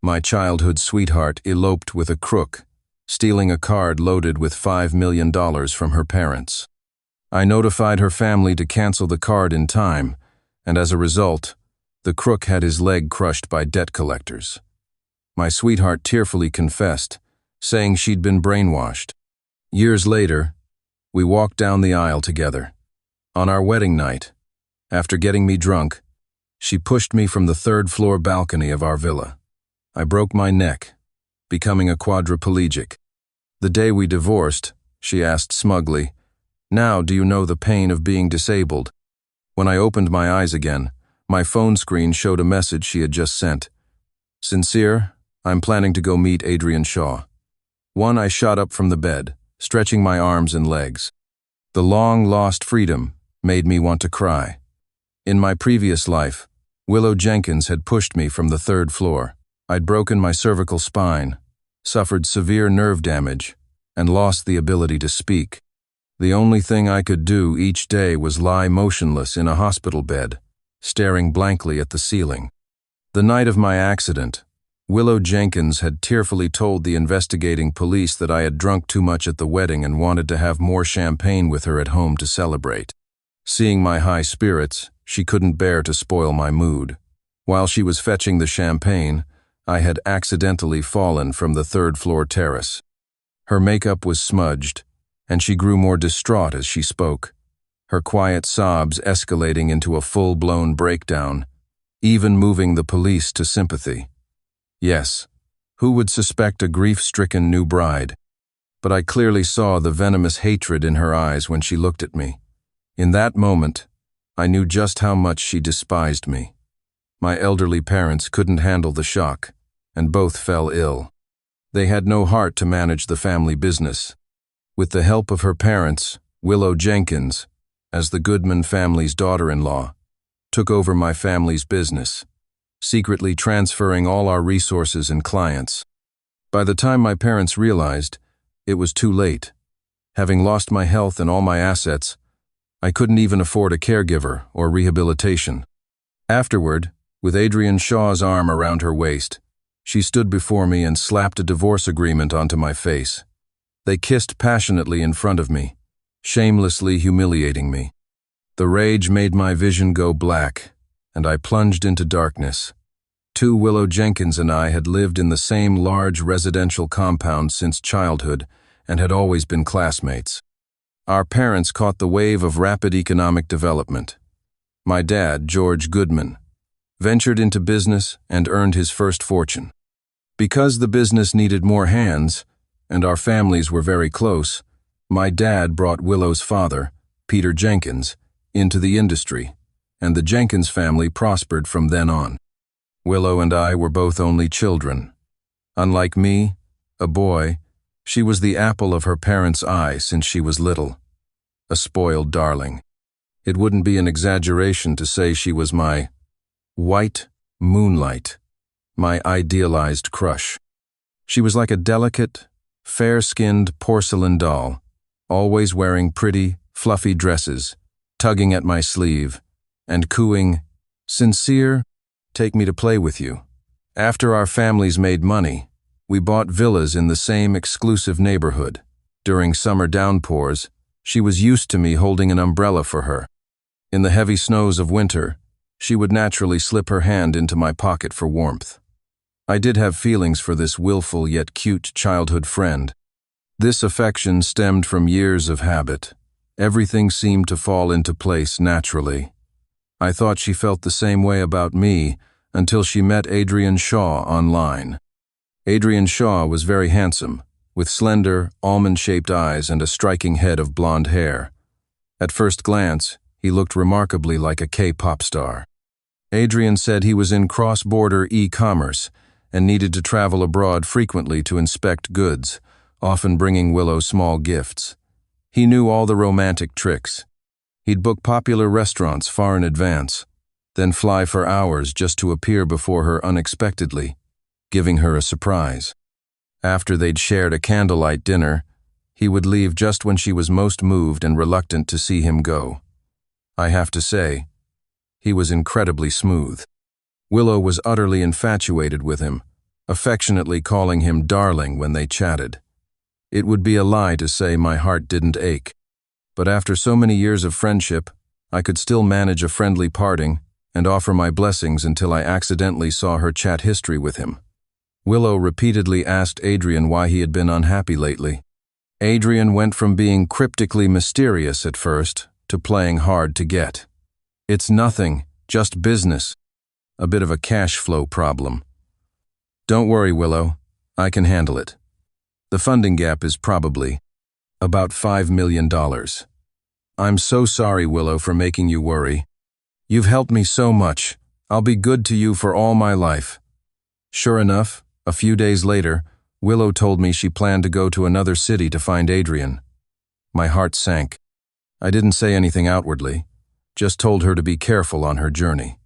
My childhood sweetheart eloped with a crook, stealing a card loaded with $5 million from her parents. I notified her family to cancel the card in time, and as a result, the crook had his leg crushed by debt collectors. My sweetheart tearfully confessed, saying she'd been brainwashed. Years later, we walked down the aisle together. On our wedding night, after getting me drunk, she pushed me from the third-floor balcony of our villa. I broke my neck, becoming a quadriplegic. The day we divorced, she asked smugly, "Now do you know the pain of being disabled?" When I opened my eyes again, my phone screen showed a message she had just sent. "Sincere, I'm planning to go meet Adrian Shaw." I shot up from the bed, stretching my arms and legs. The long-lost freedom made me want to cry. In my previous life, Willow Jenkins had pushed me from the third floor. I'd broken my cervical spine, suffered severe nerve damage, and lost the ability to speak. The only thing I could do each day was lie motionless in a hospital bed, staring blankly at the ceiling. The night of my accident, Willow Jenkins had tearfully told the investigating police that I had drunk too much at the wedding and wanted to have more champagne with her at home to celebrate. Seeing my high spirits, she couldn't bear to spoil my mood. While she was fetching the champagne, I had accidentally fallen from the third-floor terrace. Her makeup was smudged, and she grew more distraught as she spoke, her quiet sobs escalating into a full-blown breakdown, even moving the police to sympathy. Yes, who would suspect a grief-stricken new bride? But I clearly saw the venomous hatred in her eyes when she looked at me. In that moment, I knew just how much she despised me. My elderly parents couldn't handle the shock, and both fell ill. They had no heart to manage the family business. With the help of her parents, Willow Jenkins, as the Goodman family's daughter-in-law, took over my family's business, secretly transferring all our resources and clients. By the time my parents realized, it was too late. Having lost my health and all my assets, I couldn't even afford a caregiver or rehabilitation. Afterward, with Adrian Shaw's arm around her waist, she stood before me and slapped a divorce agreement onto my face. They kissed passionately in front of me, shamelessly humiliating me. The rage made my vision go black, and I plunged into darkness. Willow Jenkins and I had lived in the same large residential compound since childhood and had always been classmates. Our parents caught the wave of rapid economic development. My dad, George Goodman, ventured into business and earned his first fortune. Because the business needed more hands, and our families were very close, my dad brought Willow's father, Peter Jenkins, into the industry, and the Jenkins family prospered from then on. Willow and I were both only children. Unlike me, a boy, she was the apple of her parents' eye since she was little. A spoiled darling. It wouldn't be an exaggeration to say she was my white moonlight, my idealized crush. She was like a delicate, fair-skinned porcelain doll, always wearing pretty, fluffy dresses, tugging at my sleeve, and cooing, "Sincere, take me to play with you." After our families made money, we bought villas in the same exclusive neighborhood. During summer downpours, she was used to me holding an umbrella for her. In the heavy snows of winter, she would naturally slip her hand into my pocket for warmth. I did have feelings for this willful yet cute childhood friend. This affection stemmed from years of habit. Everything seemed to fall into place naturally. I thought she felt the same way about me until she met Adrian Shaw online. Adrian Shaw was very handsome, with slender, almond-shaped eyes and a striking head of blonde hair. At first glance, he looked remarkably like a K-pop star. Adrian said he was in cross-border e-commerce and needed to travel abroad frequently to inspect goods, often bringing Willow small gifts. He knew all the romantic tricks. He'd book popular restaurants far in advance, then fly for hours just to appear before her unexpectedly, giving her a surprise. After they'd shared a candlelight dinner, he would leave just when she was most moved and reluctant to see him go. I have to say, he was incredibly smooth. Willow was utterly infatuated with him, affectionately calling him darling when they chatted. It would be a lie to say my heart didn't ache, but after so many years of friendship, I could still manage a friendly parting and offer my blessings until I accidentally saw her chat history with him. Willow repeatedly asked Adrian why he had been unhappy lately. Adrian went from being cryptically mysterious at first to playing hard to get. It's nothing, just business. A bit of a cash flow problem. Don't worry, Willow. I can handle it. The funding gap is probably about $5 million. I'm so sorry, Willow, for making you worry. You've helped me so much. I'll be good to you for all my life. Sure enough, a few days later, Willow told me she planned to go to another city to find Adrian. My heart sank. I didn't say anything outwardly, just told her to be careful on her journey.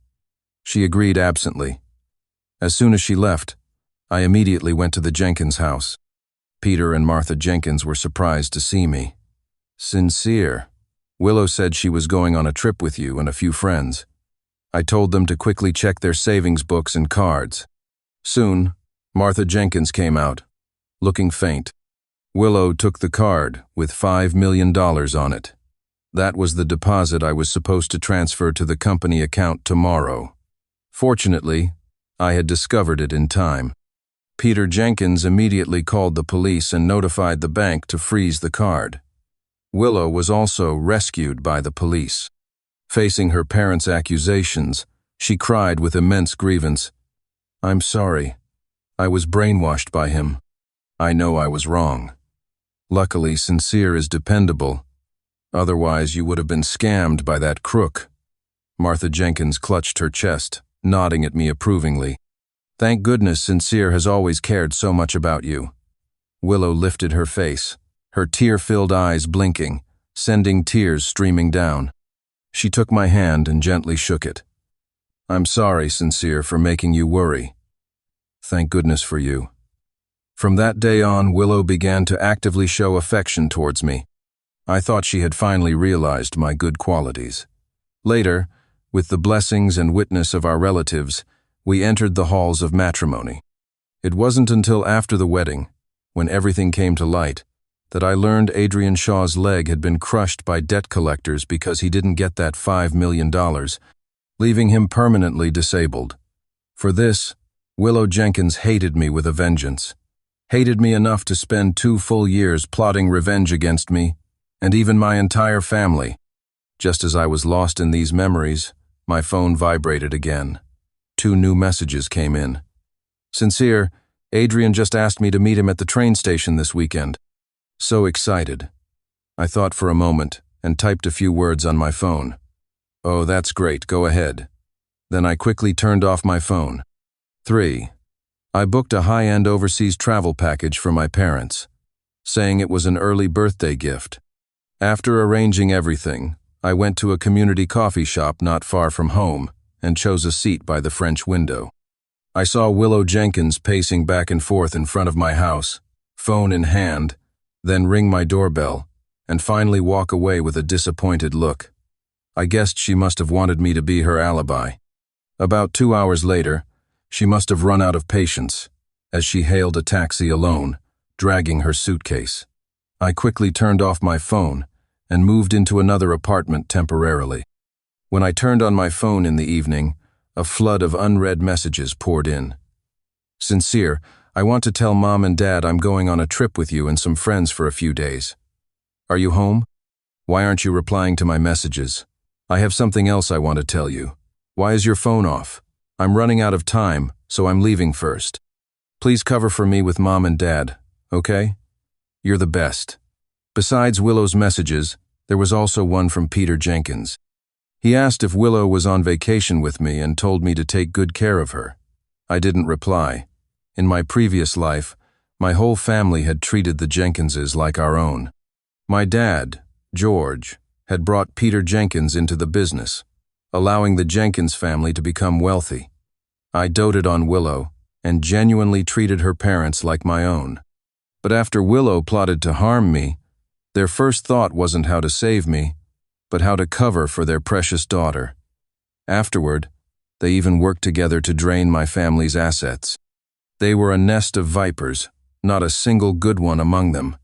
She agreed absently. As soon as she left, I immediately went to the Jenkins house. Peter and Martha Jenkins were surprised to see me. Sincere. Willow said she was going on a trip with you and a few friends. I told them to quickly check their savings books and cards. Soon, Martha Jenkins came out, looking faint. Willow took the card with $5 million on it. That was the deposit I was supposed to transfer to the company account tomorrow. Fortunately, I had discovered it in time. Peter Jenkins immediately called the police and notified the bank to freeze the card. Willow was also rescued by the police. Facing her parents' accusations, she cried with immense grievance. I'm sorry. I was brainwashed by him. I know I was wrong. Luckily, Sincere is dependable. Otherwise, you would have been scammed by that crook. Martha Jenkins clutched her chest, nodding at me approvingly. Thank goodness Sincere has always cared so much about you. Willow lifted her face, her tear-filled eyes blinking, sending tears streaming down. She took my hand and gently shook it. I'm sorry, Sincere, for making you worry. Thank goodness for you. From that day on, Willow began to actively show affection towards me. I thought she had finally realized my good qualities. Later, with the blessings and witness of our relatives, we entered the halls of matrimony. It wasn't until after the wedding, when everything came to light, that I learned Adrian Shaw's leg had been crushed by debt collectors because he didn't get that $5 million, leaving him permanently disabled. For this, Willow Jenkins hated me with a vengeance. Hated me enough to spend 2 full years plotting revenge against me, and even my entire family. Just as I was lost in these memories, my phone vibrated again. 2 new messages came in. Sincere, Adrian just asked me to meet him at the train station this weekend. So excited. I thought for a moment and typed a few words on my phone. Oh, that's great, go ahead. Then I quickly turned off my phone. 3. I booked a high-end overseas travel package for my parents, saying it was an early birthday gift. After arranging everything, I went to a community coffee shop not far from home and chose a seat by the French window. I saw Willow Jenkins pacing back and forth in front of my house, phone in hand, then ring my doorbell, and finally walk away with a disappointed look. I guessed she must have wanted me to be her alibi. About 2 hours later, she must have run out of patience, as she hailed a taxi alone, dragging her suitcase. I quickly turned off my phone and moved into another apartment temporarily. When I turned on my phone in the evening, a flood of unread messages poured in. Sincere, I want to tell Mom and Dad I'm going on a trip with you and some friends for a few days. Are you home? Why aren't you replying to my messages? I have something else I want to tell you. Why is your phone off? I'm running out of time, so I'm leaving first. Please cover for me with Mom and Dad, okay? You're the best. Besides Willow's messages, there was also one from Peter Jenkins. He asked if Willow was on vacation with me and told me to take good care of her. I didn't reply. In my previous life, my whole family had treated the Jenkinses like our own. My dad, George, had brought Peter Jenkins into the business, allowing the Jenkins family to become wealthy. I doted on Willow and genuinely treated her parents like my own. But after Willow plotted to harm me, their first thought wasn't how to save me, but how to cover for their precious daughter. Afterward, they even worked together to drain my family's assets. They were a nest of vipers, not a single good one among them.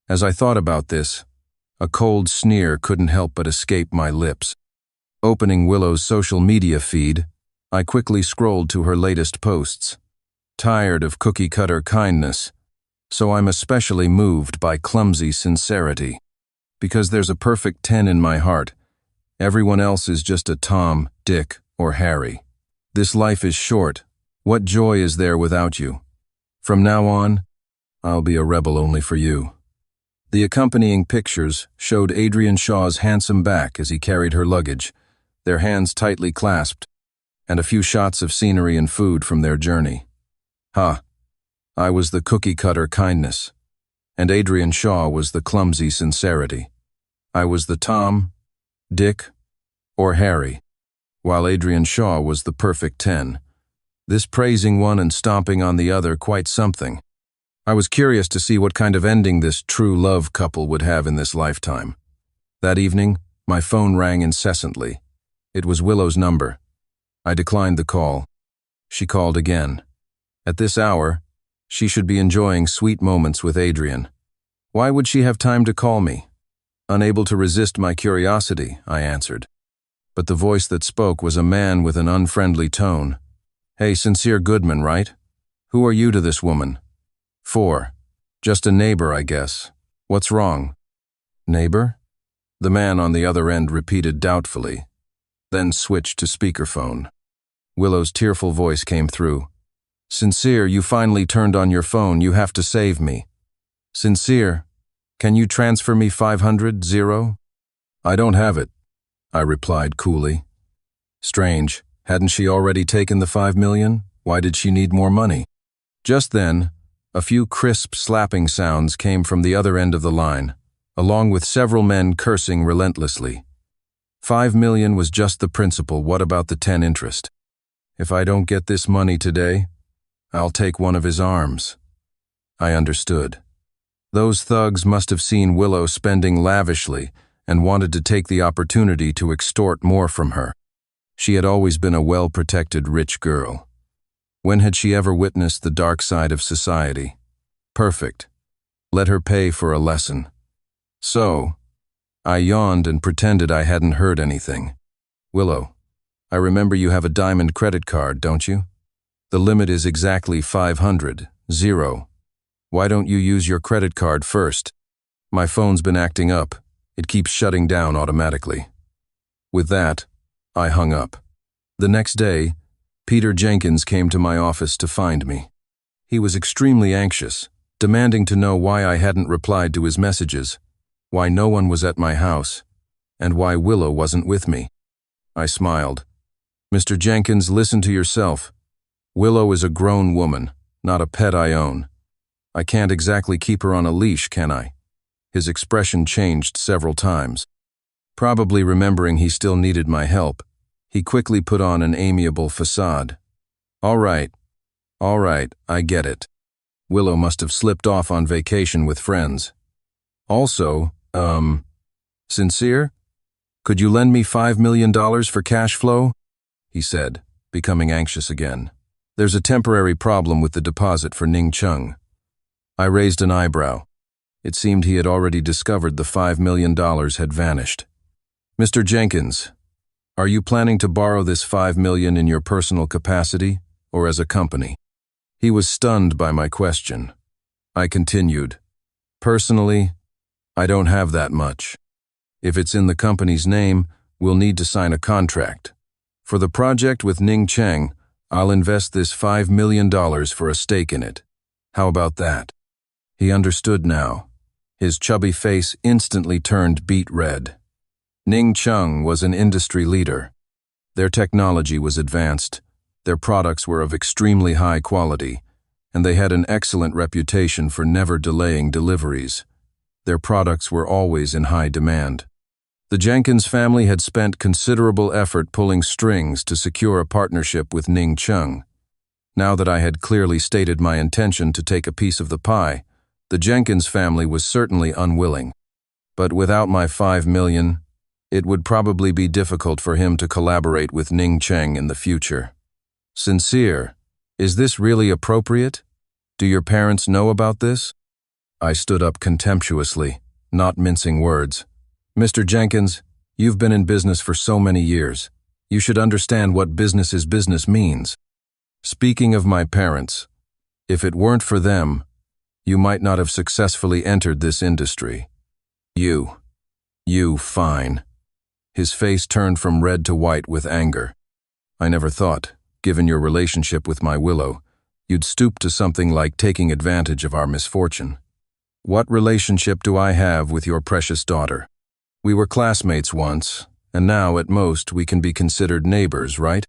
As I thought about this, a cold sneer couldn't help but escape my lips. Opening Willow's social media feed, I quickly scrolled to her latest posts. Tired of cookie-cutter kindness, so I'm especially moved by clumsy sincerity. Because there's a perfect 10 in my heart. Everyone else is just a Tom, Dick, or Harry. This life is short. What joy is there without you? From now on, I'll be a rebel only for you. The accompanying pictures showed Adrian Shaw's handsome back as he carried her luggage, their hands tightly clasped, and a few shots of scenery and food from their journey. I was the cookie-cutter kindness, and Adrian Shaw was the clumsy sincerity. I was the Tom, Dick, or Harry, while Adrian Shaw was the perfect 10. This praising one and stomping on the other quite something. I was curious to see what kind of ending this true love couple would have in this lifetime. That evening, my phone rang incessantly. It was Willow's number. I declined the call. She called again. At this hour, she should be enjoying sweet moments with Adrian. Why would she have time to call me? Unable to resist my curiosity, I answered. But the voice that spoke was a man with an unfriendly tone. Hey, Sincere Goodman, right? Who are you to this woman? 4. Just a neighbor, I guess. What's wrong? Neighbor? The man on the other end repeated doubtfully, then switched to speakerphone. Willow's tearful voice came through. Sincere, you finally turned on your phone. You have to save me. Sincere, can you transfer me 500? I don't have it, I replied coolly. Strange, hadn't she already taken the 5 million? Why did she need more money? Just then, a few crisp slapping sounds came from the other end of the line, along with several men cursing relentlessly. 5 million was just the principal. What about the 10 interest? If I don't get this money today, I'll take one of his arms. I understood. Those thugs must have seen Willow spending lavishly and wanted to take the opportunity to extort more from her. She had always been a well-protected rich girl. When had she ever witnessed the dark side of society? Perfect. Let her pay for a lesson. So, I yawned and pretended I hadn't heard anything. Willow, I remember you have a diamond credit card, don't you? The limit is exactly 500. Why don't you use your credit card first? My phone's been acting up. It keeps shutting down automatically. With that, I hung up. The next day, Peter Jenkins came to my office to find me. He was extremely anxious, demanding to know why I hadn't replied to his messages, why no one was at my house, and why Willow wasn't with me. I smiled. Mr. Jenkins, listen to yourself. Willow is a grown woman, not a pet I own. I can't exactly keep her on a leash, can I? His expression changed several times. Probably remembering he still needed my help, he quickly put on an amiable facade. All right, I get it. Willow must have slipped off on vacation with friends. Also, Sincere? Could you lend me $5 million for cash flow? He said, becoming anxious again. There's a temporary problem with the deposit for Ning Chung. I raised an eyebrow. It seemed he had already discovered the $5 million had vanished. Mr. Jenkins, are you planning to borrow this $5 million in your personal capacity or as a company? He was stunned by my question. I continued, personally, I don't have that much. If it's in the company's name, we'll need to sign a contract. For the project with Ning Cheng, I'll invest this $5 million for a stake in it. How about that? He understood now. His chubby face instantly turned beet red. Ning Cheng was an industry leader. Their technology was advanced, their products were of extremely high quality, and they had an excellent reputation for never delaying deliveries. Their products were always in high demand. The Jenkins family had spent considerable effort pulling strings to secure a partnership with Ning Cheng. Now that I had clearly stated my intention to take a piece of the pie, the Jenkins family was certainly unwilling. But without my $5 million, it would probably be difficult for him to collaborate with Ning Cheng in the future. Sincere, Is this really appropriate? Do your parents know about this? I stood up contemptuously, not mincing words. Mr. Jenkins, you've been in business for so many years. You should understand what business is business means. Speaking of my parents, if it weren't for them, you might not have successfully entered this industry. You, fine. His face turned from red to white with anger. I never thought, given your relationship with my Willow, you'd stoop to something like taking advantage of our misfortune. What relationship do I have with your precious daughter? We were classmates once, and now at most we can be considered neighbors, right?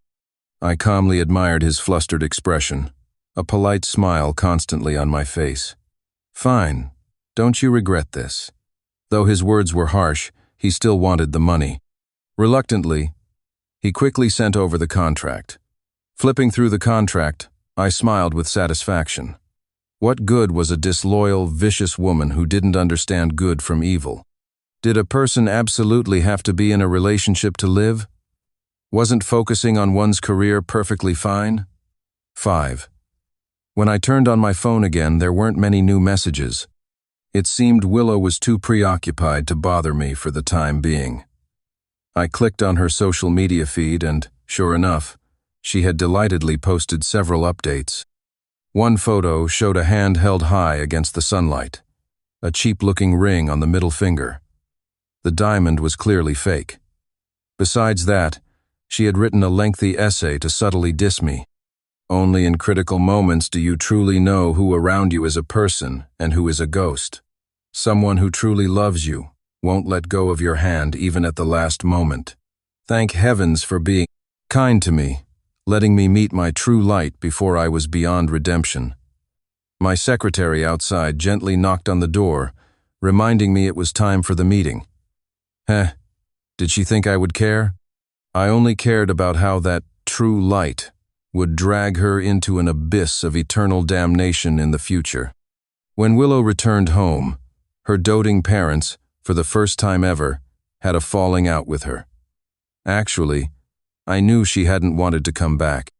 I calmly admired his flustered expression, a polite smile constantly on my face. Fine, don't you regret this? Though his words were harsh, he still wanted the money. Reluctantly, he quickly sent over the contract. Flipping through the contract, I smiled with satisfaction. What good was a disloyal, vicious woman who didn't understand good from evil? Did a person absolutely have to be in a relationship to live? Wasn't focusing on one's career perfectly fine? 5. When I turned on my phone again, there weren't many new messages. It seemed Willow was too preoccupied to bother me for the time being. I clicked on her social media feed and, sure enough, she had delightedly posted several updates. One photo showed a hand held high against the sunlight, a cheap-looking ring on the middle finger. The diamond was clearly fake. Besides that, she had written a lengthy essay to subtly diss me. Only in critical moments do you truly know who around you is a person and who is a ghost. Someone who truly loves you won't let go of your hand even at the last moment. Thank heavens for being kind to me, letting me meet my true light before I was beyond redemption. My secretary outside gently knocked on the door, reminding me it was time for the meeting. Did she think I would care? I only cared about how that true light would drag her into an abyss of eternal damnation in the future. When Willow returned home, her doting parents, for the first time ever, had a falling out with her. Actually, I knew she hadn't wanted to come back.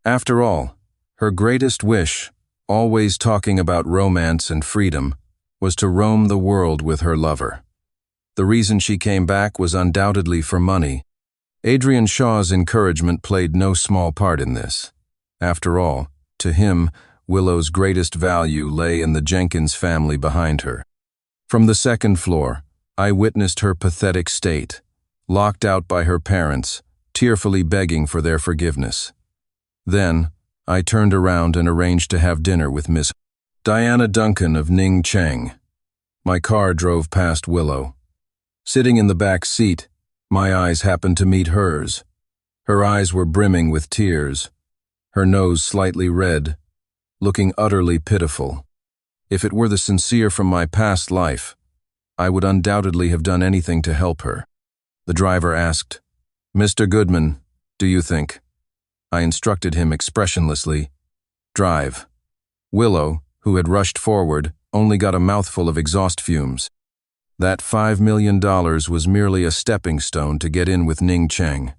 After all, her greatest wish, always talking about romance and freedom, was to roam the world with her lover. The reason she came back was undoubtedly for money. Adrian Shaw's encouragement played no small part in this. After all, to him, Willow's greatest value lay in the Jenkins family behind her. From the second floor, I witnessed her pathetic state, locked out by her parents, tearfully begging for their forgiveness. Then, I turned around and arranged to have dinner with Miss Diana Duncan of Ning Cheng. My car drove past Willow. Sitting in the back seat, my eyes happened to meet hers. Her eyes were brimming with tears, her nose slightly red, looking utterly pitiful. If it were the sincere from my past life, I would undoubtedly have done anything to help her. The driver asked, "Mr. Goodman, do you think?" I instructed him expressionlessly, "Drive." Willow, who had rushed forward, only got a mouthful of exhaust fumes. That $5 million was merely a stepping stone to get in with Ning Cheng.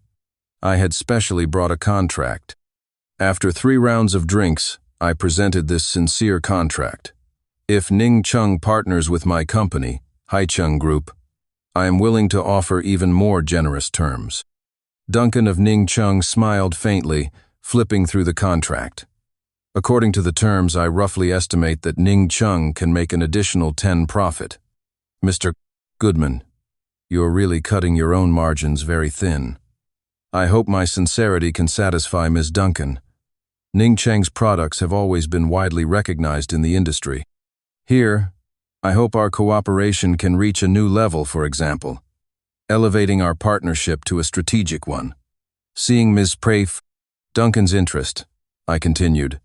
I had specially brought a contract. After 3 rounds of drinks, I presented this sincere contract. If Ning Cheng partners with my company, Haicheng Group, I am willing to offer even more generous terms. Duncan of Ning Cheng smiled faintly, flipping through the contract. According to the terms, I roughly estimate that Ning Cheng can make an additional 10 profit. Mr. Goodman, you're really cutting your own margins very thin. I hope my sincerity can satisfy Ms. Duncan. Ning Cheng's products have always been widely recognized in the industry. Here, I hope our cooperation can reach a new level, for example, elevating our partnership to a strategic one. Seeing Ms. Duncan's interest, I continued,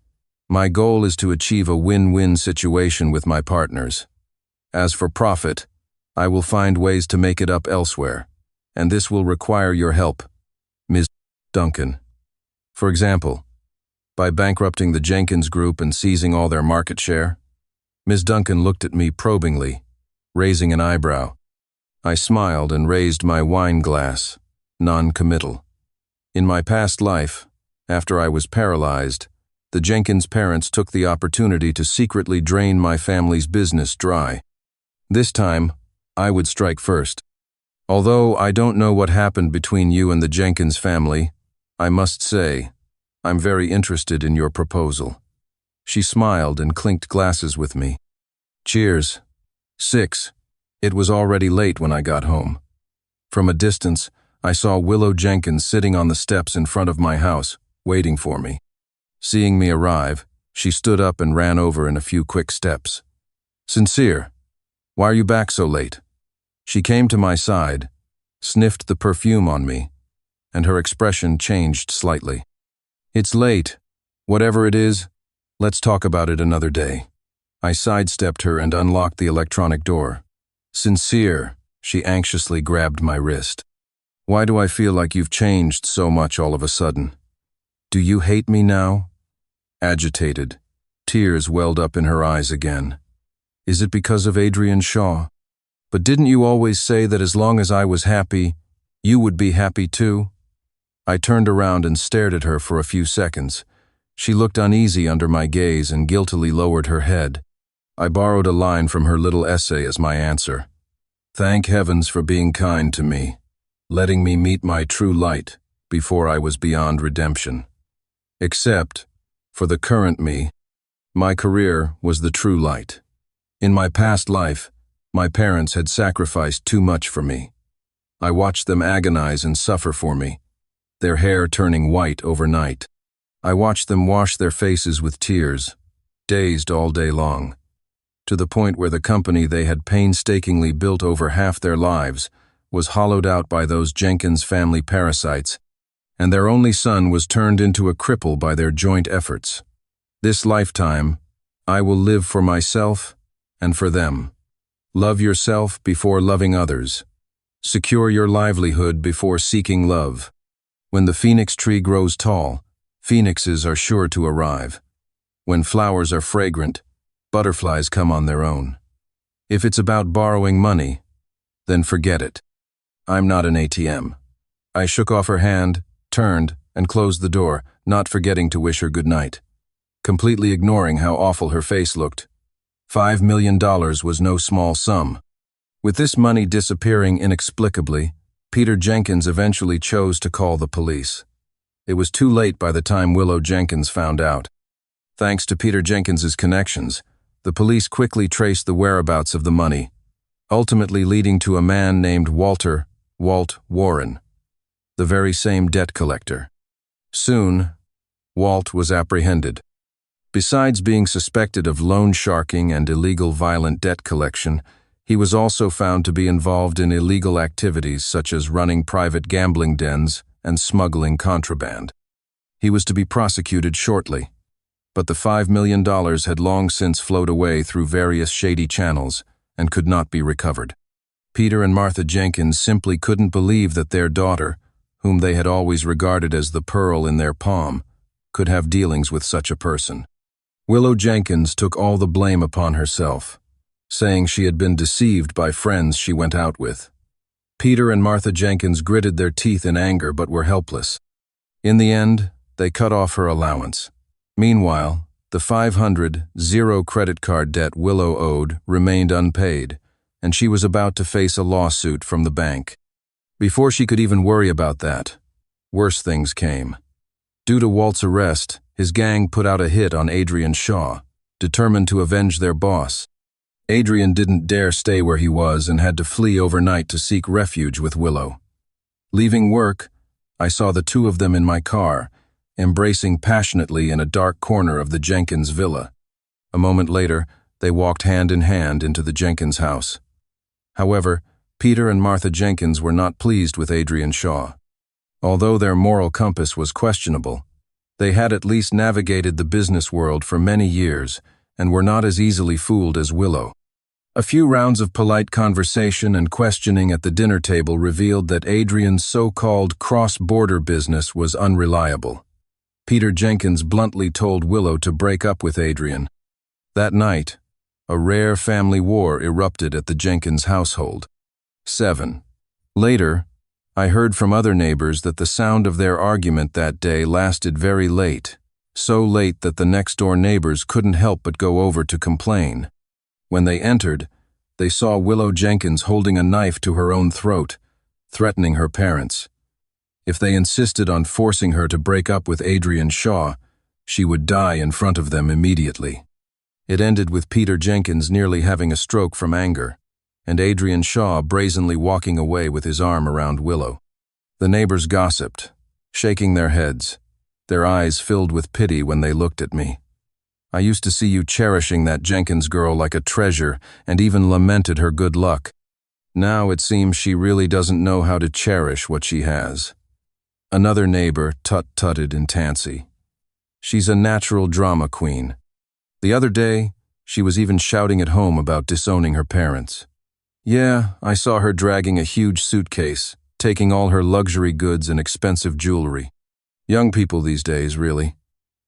my goal is to achieve a win-win situation with my partners. As for profit, I will find ways to make it up elsewhere, and this will require your help, Ms. Duncan. For example, by bankrupting the Jenkins Group and seizing all their market share. Ms. Duncan looked at me probingly, raising an eyebrow. I smiled and raised my wine glass, non-committal. In my past life, after I was paralyzed, the Jenkins parents took the opportunity to secretly drain my family's business dry. This time, I would strike first. Although I don't know what happened between you and the Jenkins family, I must say, I'm very interested in your proposal. She smiled and clinked glasses with me. Cheers. 6. It was already late when I got home. From a distance, I saw Willow Jenkins sitting on the steps in front of my house, waiting for me. Seeing me arrive, she stood up and ran over in a few quick steps. Sincere, why are you back so late? She came to my side, sniffed the perfume on me, and her expression changed slightly. It's late. Whatever it is, let's talk about it another day. I sidestepped her and unlocked the electronic door. Sincere, she anxiously grabbed my wrist. Why do I feel like you've changed so much all of a sudden? Do you hate me now? Agitated, tears welled up in her eyes again. Is it because of Adrian Shaw? But didn't you always say that as long as I was happy, you would be happy too? I turned around and stared at her for a few seconds. She looked uneasy under my gaze and guiltily lowered her head. I borrowed a line from her little essay as my answer. Thank heavens for being kind to me, letting me meet my true light before I was beyond redemption. Except, for the current me, my career was the true light. In my past life, my parents had sacrificed too much for me. I watched them agonize and suffer for me, their hair turning white overnight. I watched them wash their faces with tears, dazed all day long, to the point where the company they had painstakingly built over half their lives was hollowed out by those Jenkins family parasites, and their only son was turned into a cripple by their joint efforts. This lifetime, I will live for myself and for them. Love yourself before loving others. Secure your livelihood before seeking love. When the phoenix tree grows tall, phoenixes are sure to arrive. When flowers are fragrant, butterflies come on their own. If it's about borrowing money, then forget it. I'm not an ATM. I shook off her hand, turned, and closed the door, not forgetting to wish her good night, completely ignoring how awful her face looked. $5 million was no small sum. With this money disappearing inexplicably, Peter Jenkins eventually chose to call the police. It was too late by the time Willow Jenkins found out. Thanks to Peter Jenkins's connections, the police quickly traced the whereabouts of the money, ultimately leading to a man named Walt Warren, the very same debt collector. Soon, Walt was apprehended. Besides being suspected of loan sharking and illegal violent debt collection, he was also found to be involved in illegal activities such as running private gambling dens and smuggling contraband. He was to be prosecuted shortly, but the $5 million had long since flowed away through various shady channels and could not be recovered. Peter and Martha Jenkins simply couldn't believe that their daughter, whom they had always regarded as the pearl in their palm, could have dealings with such a person. Willow Jenkins took all the blame upon herself, saying she had been deceived by friends she went out with. Peter and Martha Jenkins gritted their teeth in anger but were helpless. In the end, they cut off her allowance. Meanwhile, the $500 credit card debt Willow owed remained unpaid, and she was about to face a lawsuit from the bank. Before she could even worry about that, worse things came. Due to Walt's arrest, his gang put out a hit on Adrian Shaw, determined to avenge their boss. Adrian didn't dare stay where he was and had to flee overnight to seek refuge with Willow. Leaving work, I saw the two of them in my car, embracing passionately in a dark corner of the Jenkins villa. A moment later, they walked hand in hand into the Jenkins house. However, Peter and Martha Jenkins were not pleased with Adrian Shaw. Although their moral compass was questionable, they had at least navigated the business world for many years and were not as easily fooled as Willow. A few rounds of polite conversation and questioning at the dinner table revealed that Adrian's so-called cross-border business was unreliable. Peter Jenkins bluntly told Willow to break up with Adrian. That night, a rare family war erupted at the Jenkins household. 7. Later, I heard from other neighbors that the sound of their argument that day lasted very late, so late that the next-door neighbors couldn't help but go over to complain. When they entered, they saw Willow Jenkins holding a knife to her own throat, threatening her parents. If they insisted on forcing her to break up with Adrian Shaw, she would die in front of them immediately. It ended with Peter Jenkins nearly having a stroke from anger, and Adrian Shaw brazenly walking away with his arm around Willow. The neighbors gossiped, shaking their heads, their eyes filled with pity when they looked at me. I used to see you cherishing that Jenkins girl like a treasure and even lamented her good luck. Now it seems she really doesn't know how to cherish what she has. Another neighbor tut-tutted in Tansy. She's a natural drama queen. The other day, she was even shouting at home about disowning her parents. Yeah, I saw her dragging a huge suitcase, taking all her luxury goods and expensive jewelry. Young people these days, really.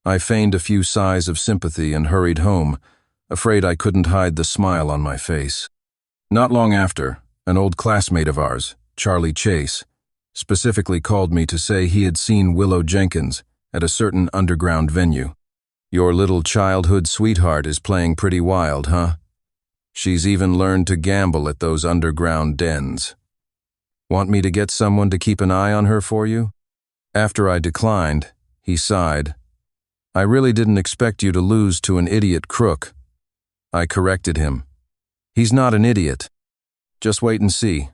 I feigned a few sighs of sympathy and hurried home, afraid I couldn't hide the smile on my face. Not long after, an old classmate of ours, Charlie Chase, specifically called me to say he had seen Willow Jenkins at a certain underground venue. Your little childhood sweetheart is playing pretty wild, huh? She's even learned to gamble at those underground dens. Want me to get someone to keep an eye on her for you? After I declined, he sighed. I really didn't expect you to lose to an idiot crook. I corrected him. He's not an idiot. Just wait and see.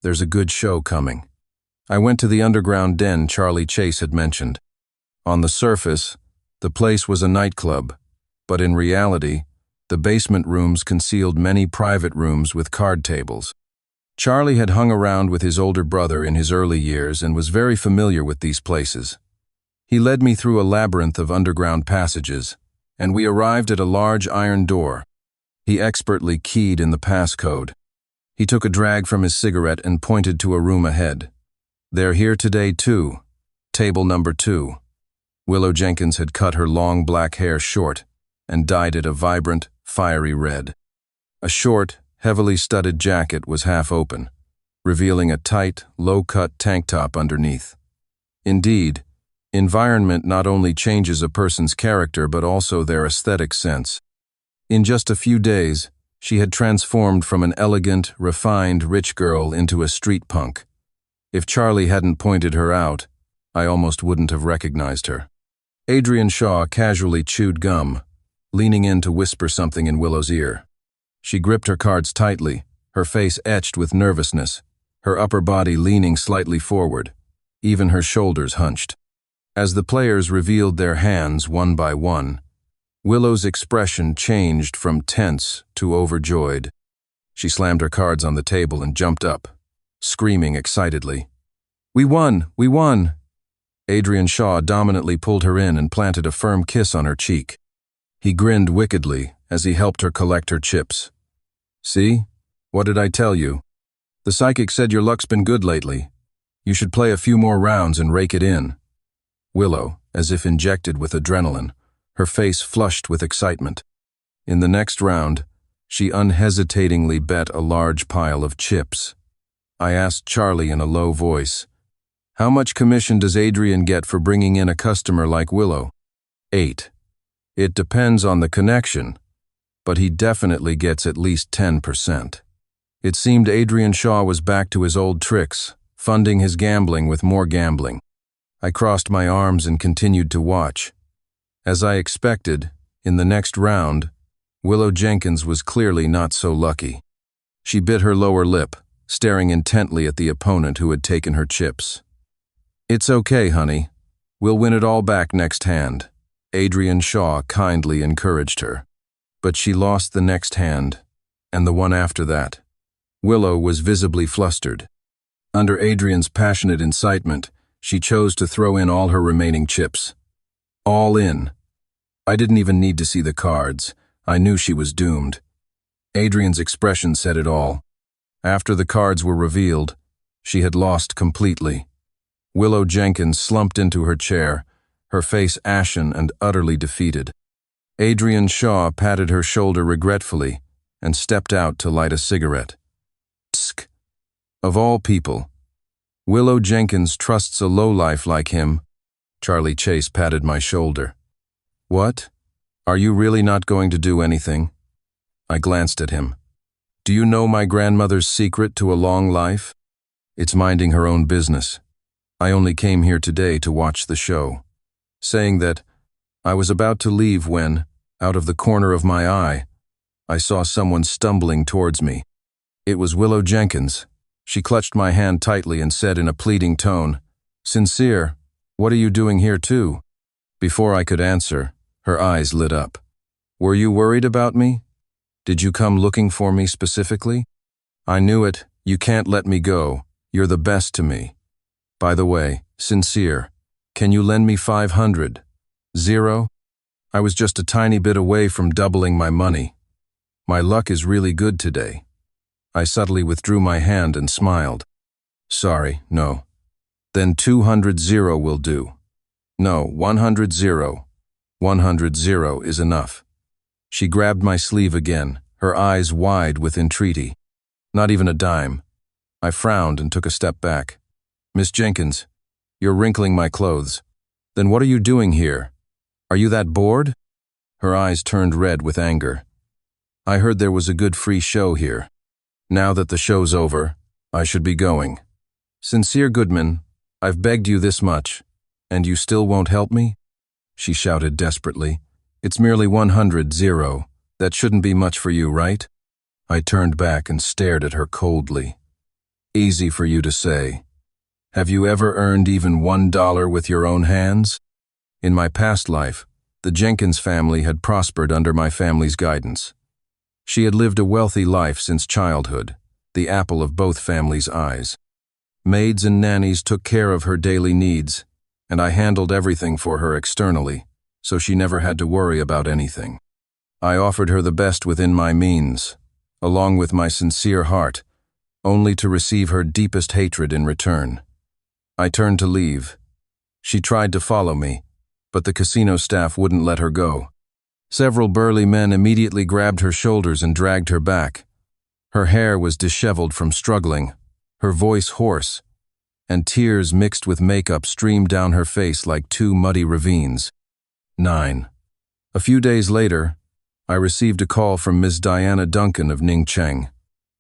There's a good show coming. I went to the underground den Charlie Chase had mentioned. On the surface, the place was a nightclub, but in reality, the basement rooms concealed many private rooms with card tables. Charlie had hung around with his older brother in his early years and was very familiar with these places. He led me through a labyrinth of underground passages, and we arrived at a large iron door. He expertly keyed in the passcode. He took a drag from his cigarette and pointed to a room ahead. They're here today too. Table number 2. Willow Jenkins had cut her long black hair short and dyed it a vibrant, fiery red. A short, heavily studded jacket was half open, revealing a tight, low-cut tank top underneath. Indeed, environment not only changes a person's character but also their aesthetic sense. In just a few days, she had transformed from an elegant, refined, rich girl into a street punk. If Charlie hadn't pointed her out, I almost wouldn't have recognized her. Adrian Shaw casually chewed gum, leaning in to whisper something in Willow's ear. She gripped her cards tightly, her face etched with nervousness, her upper body leaning slightly forward, even her shoulders hunched. As the players revealed their hands one by one, Willow's expression changed from tense to overjoyed. She slammed her cards on the table and jumped up, screaming excitedly. "We won! We won!" Adrian Shaw dominantly pulled her in and planted a firm kiss on her cheek. He grinned wickedly as he helped her collect her chips. "See? What did I tell you? The psychic said your luck's been good lately. You should play a few more rounds and rake it in." Willow, as if injected with adrenaline, her face flushed with excitement. In the next round, she unhesitatingly bet a large pile of chips. I asked Charlie in a low voice, "How much commission does Adrian get for bringing in a customer like Willow?" 8. It depends on the connection, but he definitely gets at least 10%. It seemed Adrian Shaw was back to his old tricks, funding his gambling with more gambling. I crossed my arms and continued to watch. As I expected, in the next round, Willow Jenkins was clearly not so lucky. She bit her lower lip, staring intently at the opponent who had taken her chips. "It's okay, honey. We'll win it all back next hand," Adrian Shaw kindly encouraged her. But she lost the next hand, and the one after that. Willow was visibly flustered. Under Adrian's passionate incitement, she chose to throw in all her remaining chips. All in. I didn't even need to see the cards. I knew she was doomed. Adrian's expression said it all. After the cards were revealed, she had lost completely. Willow Jenkins slumped into her chair, her face ashen and utterly defeated. Adrian Shaw patted her shoulder regretfully and stepped out to light a cigarette. Tsk. Of all people, Willow Jenkins trusts a lowlife like him. Charlie Chase patted my shoulder. What? Are you really not going to do anything? I glanced at him. Do you know my grandmother's secret to a long life? It's minding her own business. I only came here today to watch the show. Saying that, I was about to leave when, out of the corner of my eye, I saw someone stumbling towards me. It was Willow Jenkins. She clutched my hand tightly and said in a pleading tone, "Sincere, what are you doing here too?" Before I could answer, her eyes lit up. Were you worried about me? Did you come looking for me specifically? I knew it. You can't let me go. You're the best to me. By the way, Sincere, can you lend me 500? Zero? I was just a tiny bit away from doubling my money. My luck is really good today. I subtly withdrew my hand and smiled. Sorry, no. Then 200 zero will do. No, 100 zero. 100 zero is enough. She grabbed my sleeve again, her eyes wide with entreaty. Not even a dime. I frowned and took a step back. Miss Jenkins, you're wrinkling my clothes. Then what are you doing here? Are you that bored? Her eyes turned red with anger. I heard there was a good free show here. Now that the show's over, I should be going. Sincere Goodman, I've begged you this much, and you still won't help me? She shouted desperately. It's merely 100 zero. That shouldn't be much for you, right? I turned back and stared at her coldly. Easy for you to say. Have you ever earned even $1 with your own hands? In my past life, the Jenkins family had prospered under my family's guidance. She had lived a wealthy life since childhood, the apple of both families' eyes. Maids and nannies took care of her daily needs, and I handled everything for her externally, so she never had to worry about anything. I offered her the best within my means, along with my sincere heart, only to receive her deepest hatred in return. I turned to leave. She tried to follow me, but the casino staff wouldn't let her go. Several burly men immediately grabbed her shoulders and dragged her back. Her hair was disheveled from struggling, her voice hoarse, and tears mixed with makeup streamed down her face like two muddy ravines. 9. A few days later, I received a call from Ms. Diana Duncan of Ningcheng.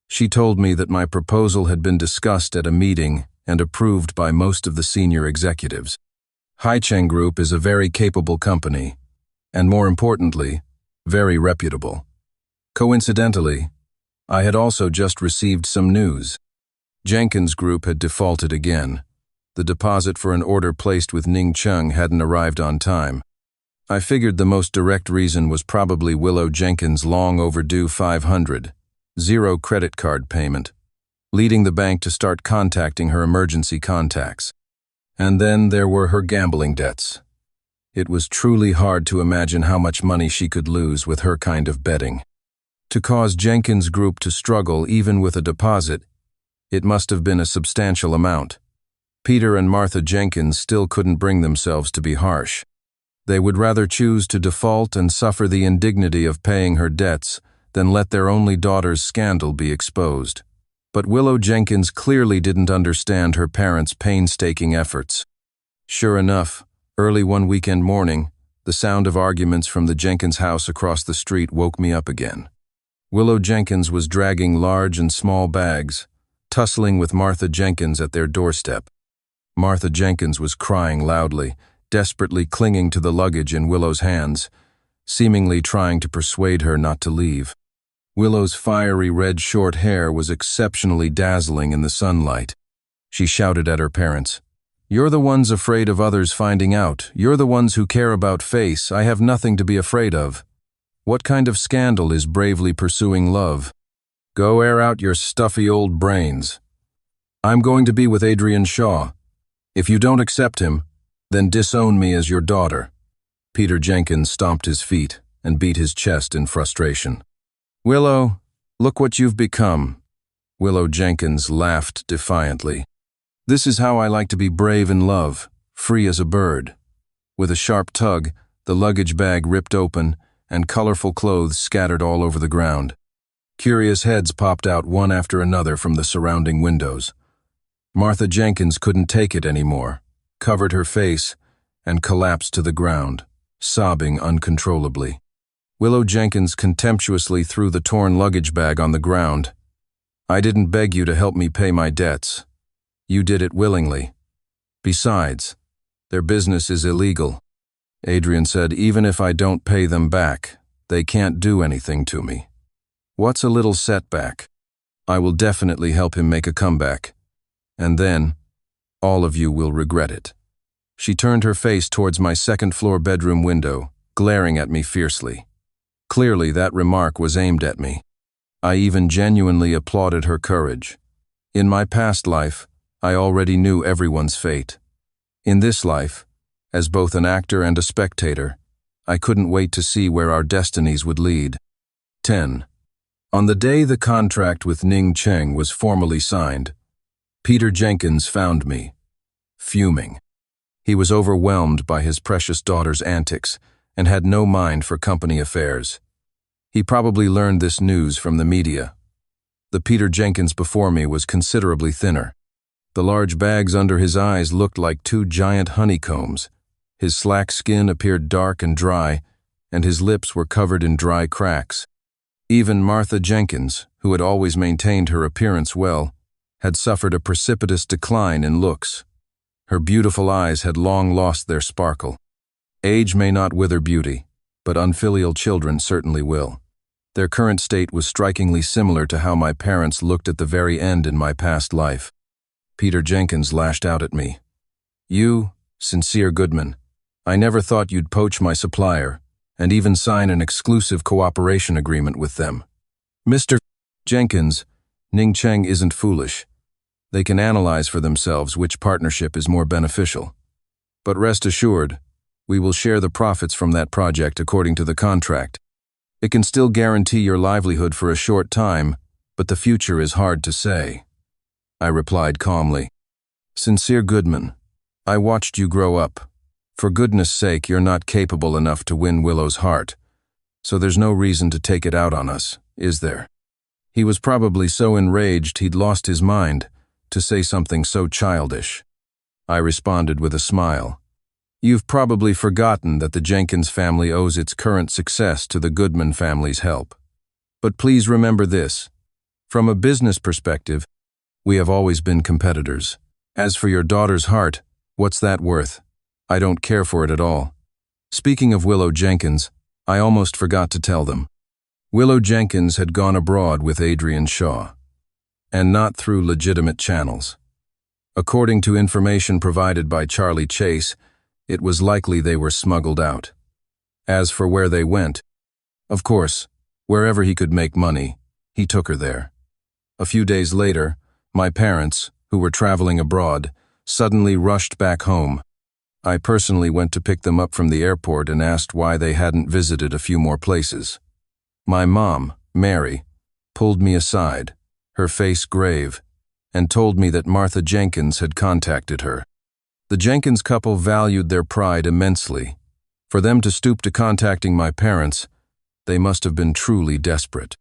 She told me that my proposal had been discussed at a meeting and approved by most of the senior executives. Haicheng Group is a very capable company, and more importantly, very reputable. Coincidentally, I had also just received some news. Jenkins Group had defaulted again. The deposit for an order placed with Ningcheng hadn't arrived on time. I figured the most direct reason was probably Willow Jenkins' long overdue 500 zero credit card payment, leading the bank to start contacting her emergency contacts. And then there were her gambling debts. It was truly hard to imagine how much money she could lose with her kind of betting. To cause Jenkins Group to struggle even with a deposit, it must have been a substantial amount. Peter and Martha Jenkins still couldn't bring themselves to be harsh. They would rather choose to default and suffer the indignity of paying her debts than let their only daughter's scandal be exposed. But Willow Jenkins clearly didn't understand her parents' painstaking efforts. Sure enough, early one weekend morning, the sound of arguments from the Jenkins house across the street woke me up again. Willow Jenkins was dragging large and small bags, tussling with Martha Jenkins at their doorstep. Martha Jenkins was crying loudly, desperately clinging to the luggage in Willow's hands, seemingly trying to persuade her not to leave. Willow's fiery red short hair was exceptionally dazzling in the sunlight. She shouted at her parents, "You're the ones afraid of others finding out. You're the ones who care about face. I have nothing to be afraid of. What kind of scandal is bravely pursuing love? Go air out your stuffy old brains. I'm going to be with Adrian Shaw. If you don't accept him, then disown me as your daughter." Peter Jenkins stomped his feet and beat his chest in frustration. "Willow, look what you've become." Willow Jenkins laughed defiantly. "This is how I like to be brave in love, free as a bird." With a sharp tug, the luggage bag ripped open and colorful clothes scattered all over the ground. Curious heads popped out one after another from the surrounding windows. Martha Jenkins couldn't take it anymore, covered her face, and collapsed to the ground. sobbing uncontrollably. Willow Jenkins contemptuously threw the torn luggage bag on the ground. "I didn't beg you to help me pay my debts. You did it willingly. Besides, their business is illegal." Adrian said, "Even if I don't pay them back, they can't do anything to me. What's a little setback? I will definitely help him make a comeback. And then, all of you will regret it." She turned her face towards my second-floor bedroom window, glaring at me fiercely. Clearly, that remark was aimed at me. I even genuinely applauded her courage. In my past life, I already knew everyone's fate. In this life, as both an actor and a spectator, I couldn't wait to see where our destinies would lead. 10. On the day the contract with Ning Cheng was formally signed, Peter Jenkins found me, fuming. He was overwhelmed by his precious daughter's antics and had no mind for company affairs. He probably learned this news from the media. The Peter Jenkins before me was considerably thinner. The large bags under his eyes looked like two giant honeycombs. His slack skin appeared dark and dry, and his lips were covered in dry cracks. Even Martha Jenkins, who had always maintained her appearance well, had suffered a precipitous decline in looks. Her beautiful eyes had long lost their sparkle. Age may not wither beauty, but unfilial children certainly will. Their current state was strikingly similar to how my parents looked at the very end in my past life. Peter Jenkins lashed out at me. "You, Sincere Goodman, I never thought you'd poach my supplier, and even sign an exclusive cooperation agreement with them." "Mr. Jenkins, Ning Cheng isn't foolish. They can analyze for themselves which partnership is more beneficial. But rest assured, we will share the profits from that project according to the contract. It can still guarantee your livelihood for a short time, but the future is hard to say," I replied calmly. "Sincere Goodman, I watched you grow up. For goodness sake, you're not capable enough to win Willow's heart, so there's no reason to take it out on us, is there?" He was probably so enraged he'd lost his mind to say something so childish. I responded with a smile. "You've probably forgotten that the Jenkins family owes its current success to the Goodman family's help. But please remember this. From a business perspective, we have always been competitors. As for your daughter's heart, what's that worth? I don't care for it at all." Speaking of Willow Jenkins, I almost forgot to tell them. Willow Jenkins had gone abroad with Adrian Shaw, and not through legitimate channels. According to information provided by Charlie Chase, it was likely they were smuggled out. As for where they went, of course, wherever he could make money, he took her there. A few days later, my parents, who were traveling abroad, suddenly rushed back home. I personally went to pick them up from the airport and asked why they hadn't visited a few more places. My mom, Mary, pulled me aside, her face grave, and told me that Martha Jenkins had contacted her. The Jenkins couple valued their pride immensely. For them to stoop to contacting my parents, they must have been truly desperate.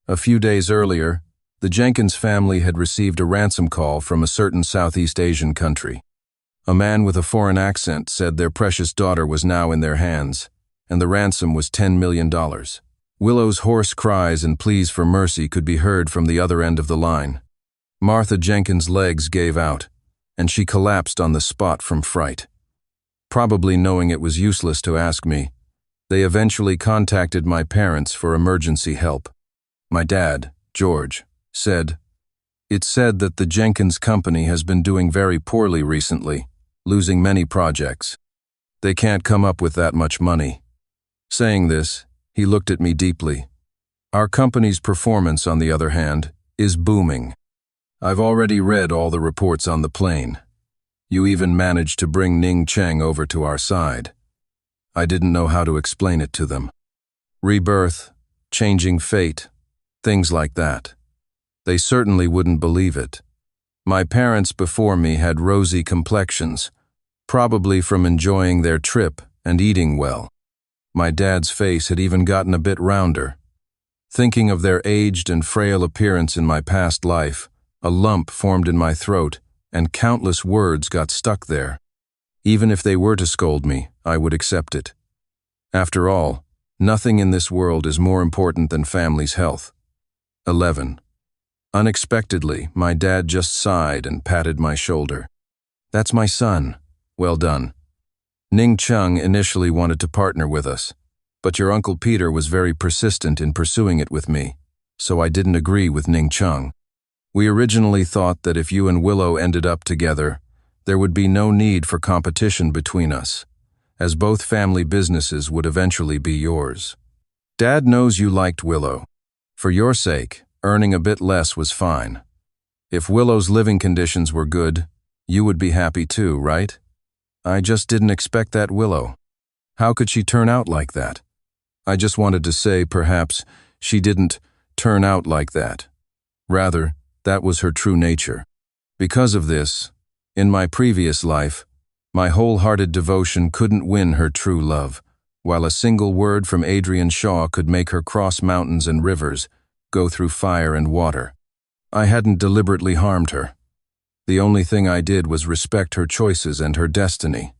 A few days earlier, the Jenkins family had received a ransom call from a certain Southeast Asian country. A man with a foreign accent said their precious daughter was now in their hands, and the ransom was $10 million. Willow's hoarse cries and pleas for mercy could be heard from the other end of the line. Martha Jenkins' legs gave out, and she collapsed on the spot from fright. Probably knowing it was useless to ask me, they eventually contacted my parents for emergency help. My dad, George, said, "It's said that the Jenkins company has been doing very poorly recently, losing many projects. They can't come up with that much money." Saying this, he looked at me deeply. "Our company's performance, on the other hand, is booming. I've already read all the reports on the plane. You even managed to bring Ning Cheng over to our side." I didn't know how to explain it to them. Rebirth, changing fate, things like that. They certainly wouldn't believe it. My parents before me had rosy complexions, probably from enjoying their trip and eating well. My dad's face had even gotten a bit rounder. Thinking of their aged and frail appearance in my past life, a lump formed in my throat, and countless words got stuck there. Even if they were to scold me, I would accept it. After all, nothing in this world is more important than family's health. 11. Unexpectedly, my dad just sighed and patted my shoulder. That's my son. Well done. Ning Chung initially wanted to partner with us, but your Uncle Peter was very persistent in pursuing it with me, so I didn't agree with Ning Chung. We originally thought that if you and Willow ended up together, there would be no need for competition between us, as both family businesses would eventually be yours. Dad knows you liked Willow. For your sake, earning a bit less was fine. If Willow's living conditions were good, you would be happy too, right? I just didn't expect that Willow. How could she turn out like that? I just wanted to say perhaps she didn't turn out like that. Rather, that was her true nature. Because of this, in my previous life, my wholehearted devotion couldn't win her true love, while a single word from Adrian Shaw could make her cross mountains and rivers, go through fire and water. I hadn't deliberately harmed her. The only thing I did was respect her choices and her destiny.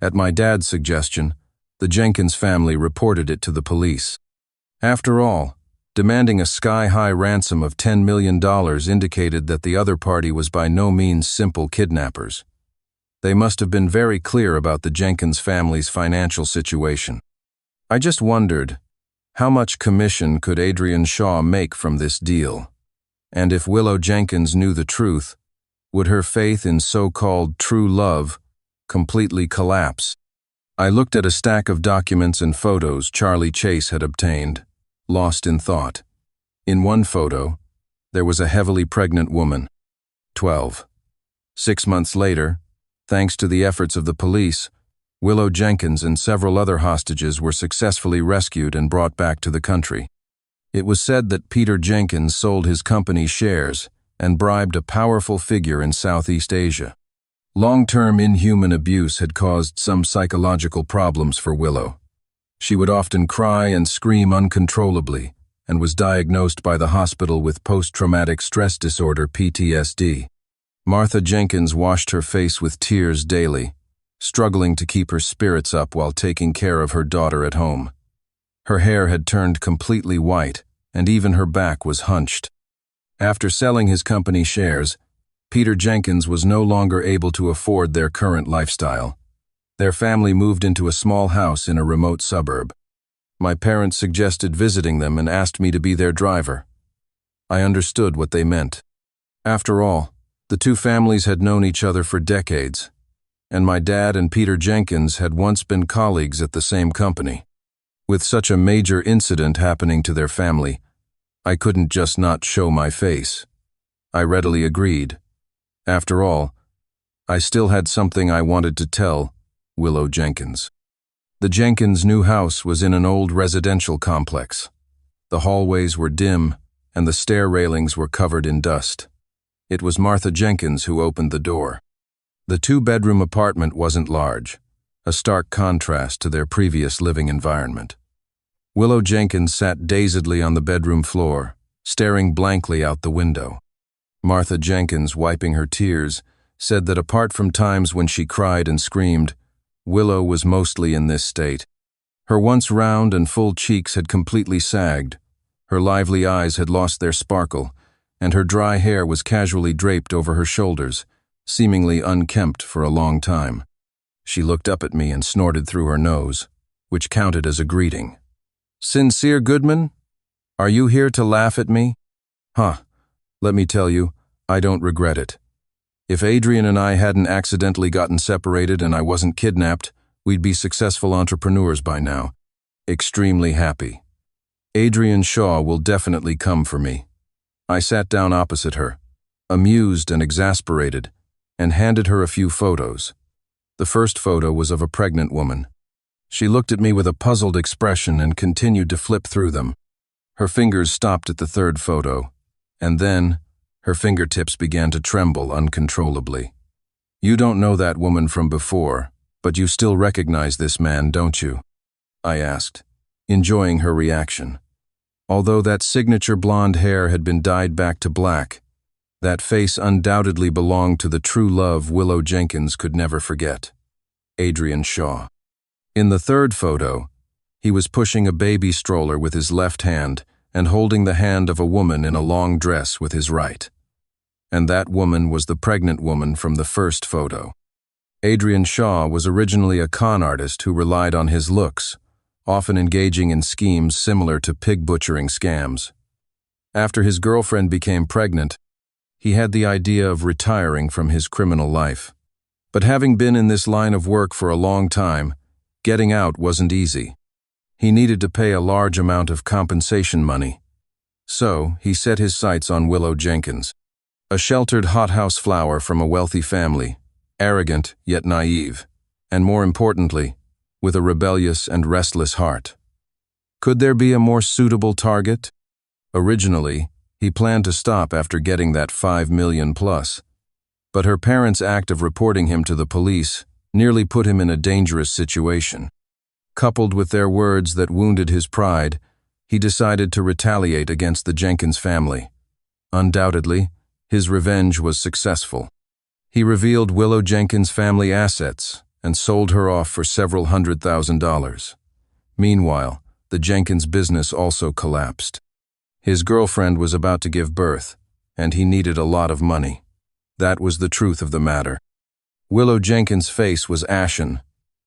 At my dad's suggestion, the Jenkins family reported it to the police. After all, demanding a sky-high ransom of $10 million indicated that the other party was by no means simple kidnappers. They must have been very clear about the Jenkins family's financial situation. I just wondered, how much commission could Adrian Shaw make from this deal? And if Willow Jenkins knew the truth, would her faith in so-called true love completely collapse? I looked at a stack of documents and photos Charlie Chase had obtained, lost in thought. In one photo, there was a heavily pregnant woman, 12. 6 months later, thanks to the efforts of the police, Willow Jenkins and several other hostages were successfully rescued and brought back to the country. It was said that Peter Jenkins sold his company's shares and bribed a powerful figure in Southeast Asia. Long-term inhuman abuse had caused some psychological problems for Willow. She would often cry and scream uncontrollably and was diagnosed by the hospital with post-traumatic stress disorder (PTSD). Martha Jenkins washed her face with tears daily, struggling to keep her spirits up while taking care of her daughter at home. Her hair had turned completely white, and even her back was hunched. After selling his company shares, Peter Jenkins was no longer able to afford their current lifestyle. Their family moved into a small house in a remote suburb. My parents suggested visiting them and asked me to be their driver. I understood what they meant. After all, the two families had known each other for decades, and my dad and Peter Jenkins had once been colleagues at the same company. With such a major incident happening to their family, I couldn't just not show my face. I readily agreed. After all, I still had something I wanted to tell Willow Jenkins. The Jenkins' new house was in an old residential complex. The hallways were dim, and the stair railings were covered in dust. It was Martha Jenkins who opened the door. The two-bedroom apartment wasn't large, a stark contrast to their previous living environment. Willow Jenkins sat dazedly on the bedroom floor, staring blankly out the window. Martha Jenkins, wiping her tears, said that apart from times when she cried and screamed, Willow was mostly in this state. Her once round and full cheeks had completely sagged, her lively eyes had lost their sparkle, and her dry hair was casually draped over her shoulders, seemingly unkempt for a long time. She looked up at me and snorted through her nose, which counted as a greeting. "Sincere Goodman? Are you here to laugh at me? Huh, let me tell you, I don't regret it. If Adrian and I hadn't accidentally gotten separated and I wasn't kidnapped, we'd be successful entrepreneurs by now. Extremely happy. Adrian Shaw will definitely come for me." I sat down opposite her, amused and exasperated, and handed her a few photos. The first photo was of a pregnant woman. She looked at me with a puzzled expression and continued to flip through them. Her fingers stopped at the third photo, and then her fingertips began to tremble uncontrollably. "You don't know that woman from before, but you still recognize this man, don't you?" I asked, enjoying her reaction. Although that signature blonde hair had been dyed back to black, that face undoubtedly belonged to the true love Willow Jenkins could never forget, Adrian Shaw. In the third photo, He was pushing a baby stroller with his left hand and holding the hand of a woman in a long dress with his right. And that woman was the pregnant woman from the first photo. Adrian Shaw was originally a con artist who relied on his looks, often engaging in schemes similar to pig butchering scams. After his girlfriend became pregnant, he had the idea of retiring from his criminal life. But having been in this line of work for a long time, getting out wasn't easy. He needed to pay a large amount of compensation money. So, he set his sights on Willow Jenkins, a sheltered hothouse flower from a wealthy family, arrogant yet naive, and more importantly, with a rebellious and restless heart. Could there be a more suitable target? Originally, he planned to stop after getting that $5 million plus, but her parents' act of reporting him to the police nearly put him in a dangerous situation. Coupled with their words that wounded his pride, he decided to retaliate against the Jenkins family. Undoubtedly, his revenge was successful. He revealed Willow Jenkins' family assets and sold her off for several $100,000. Meanwhile, the Jenkins business also collapsed. His girlfriend was about to give birth, and he needed a lot of money. That was the truth of the matter. Willow Jenkins' face was ashen,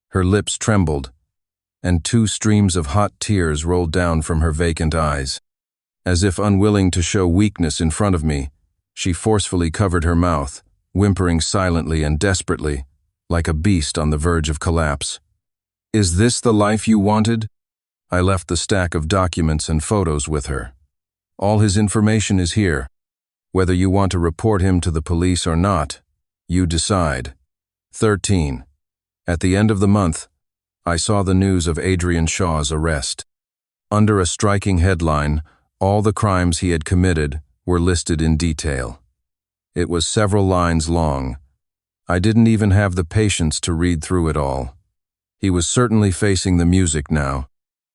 her lips trembled, and 2 streams of hot tears rolled down from her vacant eyes. As if unwilling to show weakness in front of me, she forcefully covered her mouth, whimpering silently and desperately, like a beast on the verge of collapse. "Is this the life you wanted?" I left the stack of documents and photos with her. "All his information is here. Whether you want to report him to the police or not, you decide." 13. At the end of the month, I saw the news of Adrian Shaw's arrest. Under a striking headline, all the crimes he had committed were listed in detail. It was several lines long. I didn't even have the patience to read through it all. He was certainly facing the music now.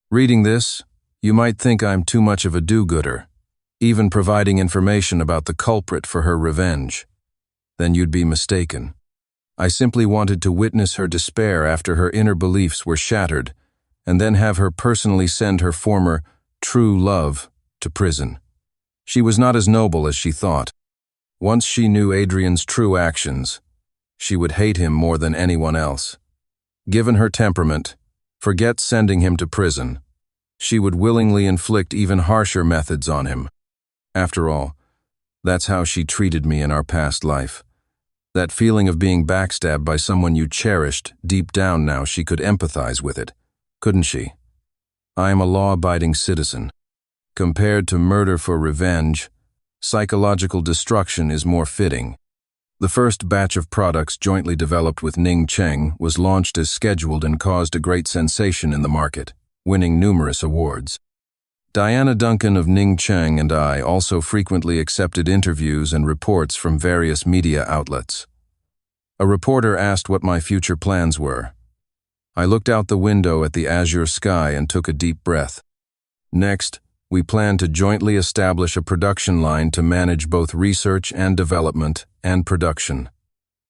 Reading this, you might think I'm too much of a do-gooder, even providing information about the culprit for her revenge. Then you'd be mistaken. I simply wanted to witness her despair after her inner beliefs were shattered, and then have her personally send her former true love to prison. She was not as noble as she thought. Once she knew Adrian's true actions, she would hate him more than anyone else. Given her temperament, forget sending him to prison. She would willingly inflict even harsher methods on him. After all, that's how she treated me in our past life. That feeling of being backstabbed by someone you cherished, deep down now she could empathize with it, couldn't she? I am a law-abiding citizen. Compared to murder for revenge, psychological destruction is more fitting. The first batch of products jointly developed with Ning Cheng was launched as scheduled and caused a great sensation in the market, winning numerous awards. Diana Duncan of Ning Cheng and I also frequently accepted interviews and reports from various media outlets. A reporter asked what my future plans were. I looked out the window at the azure sky and took a deep breath. Next, we planned to jointly establish a production line to manage both research and development and production.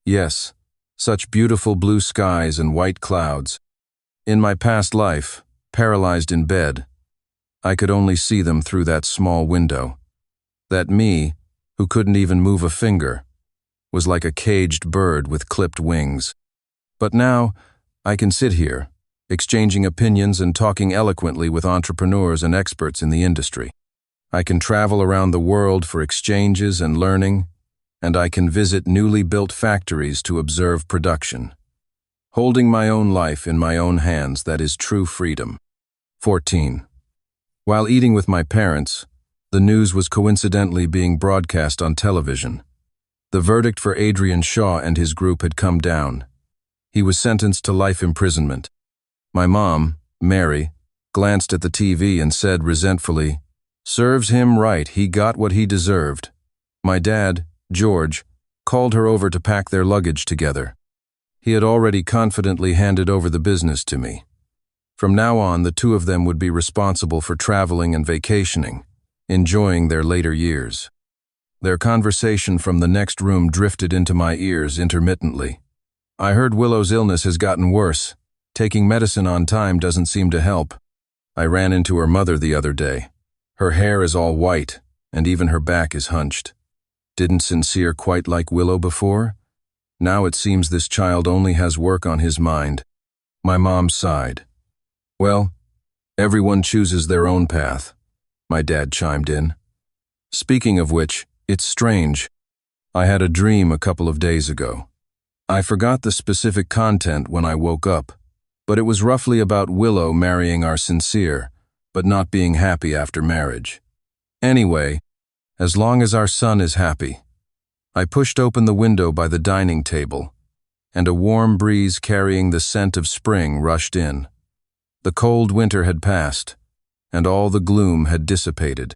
Yes, such beautiful blue skies and white clouds. In my past life, paralyzed in bed, I could only see them through that small window. That me, who couldn't even move a finger, was like a caged bird with clipped wings. But now, I can sit here, exchanging opinions and talking eloquently with entrepreneurs and experts in the industry. I can travel around the world for exchanges and learning, and I can visit newly built factories to observe production. Holding my own life in my own hands, that is true freedom. 14. While eating with my parents, the news was coincidentally being broadcast on television. The verdict for Adrian Shaw and his group had come down. He was sentenced to life imprisonment. My mom, Mary, glanced at the TV and said resentfully, "Serves him right, he got what he deserved." My dad, George, called her over to pack their luggage together. He had already confidently handed over the business to me. From now on, the two of them would be responsible for traveling and vacationing, enjoying their later years. Their conversation from the next room drifted into my ears intermittently. "I heard Willow's illness has gotten worse. Taking medicine on time doesn't seem to help." I ran into her mother the other day. Her hair is all white, and even her back is hunched. Didn't Sincere quite like Willow before? Now it seems this child only has work on his mind. My mom sighed. Well, everyone chooses their own path, my dad chimed in. Speaking of which, it's strange. I had a dream a couple of days ago. I forgot the specific content when I woke up, but it was roughly about Willow marrying our Sincere, but not being happy after marriage. Anyway, as long as our son is happy. I pushed open the window by the dining table, and a warm breeze carrying the scent of spring rushed in. The cold winter had passed, and all the gloom had dissipated.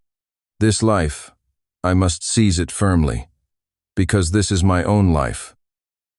This life, I must seize it firmly, because this is my own life,